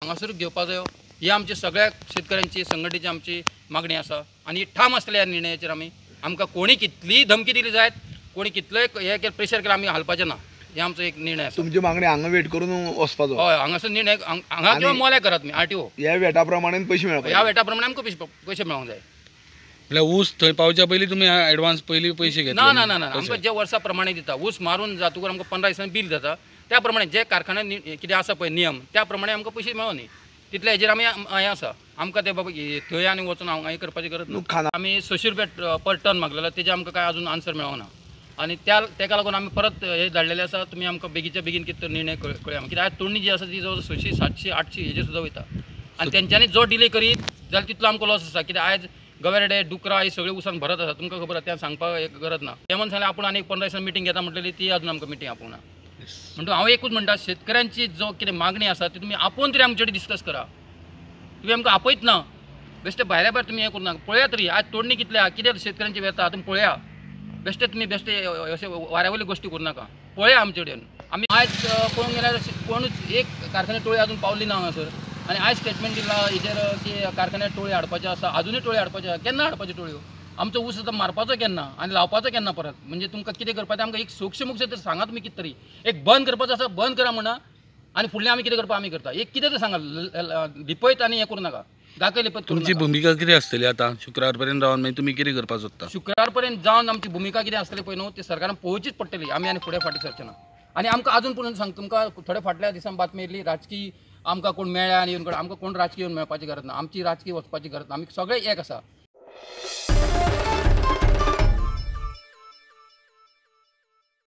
हांगासरूच घेवपा जायो ही आमची सगळ्या शेतकऱ्यांची संघटनेची आमची मागणी आसा आनी ठाम आसतले ह्या निर्णयाचेर आमकां कोणी कितलीय धमकी दिली जायत कोणी कितलोय हे प्रेशर केला आमी हालपाचें ना हे आमचो एक निर्णय आसा। तुमची मागणी हांगा वेट करून वचपाचो? हय हांगासर निर्णय हांगा किंवा मोल्या करात मी RTO ह्या वेटा प्रमाणे पयशे मेळपाक ह्या वेटा प्रमाणे आमकां पयशे मेळोंक जाय। म्हळ्यार ऊस थंय पावच्या पयलीं तुमी एडवान्स पयलीं पयशे घेतले? ना ना ना ना आमकां जे वर्सा प्रमाणे दिता ऊस मारून जातकूर आमकां 15 दिसांनी बील जाता त्या प्रमाणे जे कारखान्यान कितें आसा पळय नियम त्या प्रमाणे आमकां पयशे मेळोनी तितले हेजेर आमी हें आसा आमकां ते बाबा थंय आनी वचून हांगा हें करपाची गरज ना। आमी 600 रुपया पर टन मागलेलो तेजे आमकां काय अजून आन्सर मेळोंक ना आनी तेका लागून आमी परत हे धाडलेले आसा तुमी आमकां बेगीच्या बेगीन कितें तो निर्णय कळया कित्याक आयज तोडणी जी आसा ती जवळ 600 700 800 हेजेर सुद्दां वयता आनी तेंच्यांनी जो डिले करीत जाल्यार तितलो आमकां लॉस आसा कित्याक आयज गवेरेडे डुकरां ही सगळी उसान भरत आसा तुमकां खबर आसा तें सांगपाक एक गरज ना तें म्हणून सांगलें आपूण आनी 15 दिसांनी मिटींग घेता म्हटलेली ती अजून आमकां मिटींग आपूण ना म्हणटून हांव एकूच म्हणटा शेतकऱ्यांची जो कितें मागणी आसा ती तुमी आपोवन तरी आमचे कडेन डिस्कस करा तुमी आमकां आपयत ना बेश्टे भायल्या भायर तुमी हें करूं नाका पळया तरी आज तोडणी कितल्या कितें शेतकऱ्यांची वेता तुमी पळया बेश्टे तुमी बेश्टे अशे वाऱ्यावयल्यो गोश्टी करूं नाका पळया आमचे कडेन आमी आयज पळोवंक गेल्यार कोणूच एक कारखान्यात टोळी अजून पावली ना हांगासर आनी आयज स्टेटमेंट दिला हेजेर की कारखान्यात टोळी हाडपाचें आसा अजूनय टोळी हाडपाच्यो केन्ना हाडपाच्यो टोळयो आमचो ऊस आतां मारपाचो केन्ना आनी लावपाचो केन्ना परत म्हणजे तुमकां कितें करपाचें आमकां एक सूक्ष्म तर सांगा तुमी कितें तरी एक बंद करपाचो आसा बंद करा म्हणा आनी फुडलें आमी कितें करपा आमी करता एक कितें तर सांगा लिपयत आनी हें करूं नाका गाके लिपयत करूं तुमची भुमिका कितें आसतली आतां शुक्रार पर्यंत रावन मागीर तुमी कितें करपाक सोदता? शुक्रार पर्यंत जावन आमची भुमिका कितें आसतली पळय न्हू ती सरकारान पळोवचीच पडटली आमी आनी फुडें फाटीं सरचें ना आनी आमकां अजून पूण सांग तुमकां थोड्या फाटल्या दिसान बातमी येयली राजकीय आमकां कोण मेळ्ळ्या आनी येवन आमकां कोण राजकीय येवन मेळपाची गरज ना आमची राजकीय वचपाची गरज ना आमी सगळे एक आसा।